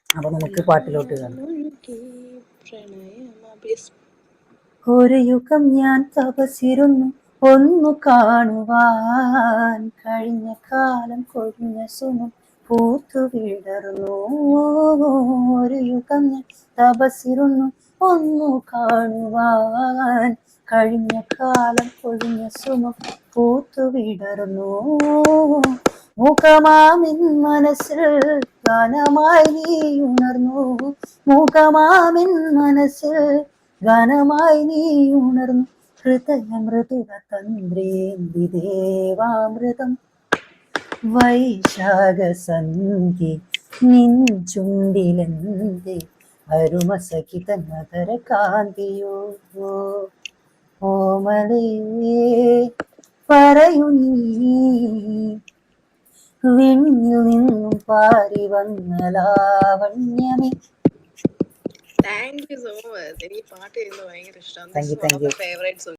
അപ്പൊ നമുക്ക് പാട്ടിലോട്ട് കാണാം. ഒരു യുഗം ഞാൻ തപസിരുന്നു ഒന്നു കാണുവാൻ, കഴിഞ്ഞ കാലം കൊഴിഞ്ഞ സുമം പൂത്തു വിടർന്നു. ഒരു യുഗം ഞാൻ തപസിരുന്നു ഒന്നു കാണുവാൻ, കഴിഞ്ഞ കാലം കൊഴിഞ്ഞ സുമം പൂത്തു വിടർന്നു. മുഖമാമിൻ മനസ്സിൽ ഗാനമായി നീ ഉണർന്നു. മുഖമാമിൻ മനസ്സിൽ ഗാനമായി നീ ഉണർന്നു. ഹൃദയമൃദുര തന്ത്രേന്തി ദേവാമൃതം വൈശാഖസന്ധ്യ നിൻ ചുണ്ടിലെന്തേ അരുമസഖി തന്മധര കാന്തിയോ. ഓമലേ പറയൂ നീ വിണ്ണിൽ നിന്നും പാരി വന്ന ലാവണ്യമേ. Thank you so much. എനിക്ക് പാട്ട് ചെയ്യുന്നത് ഭയങ്കര ഇഷ്ടമാണ്. Thank you. Favourite song.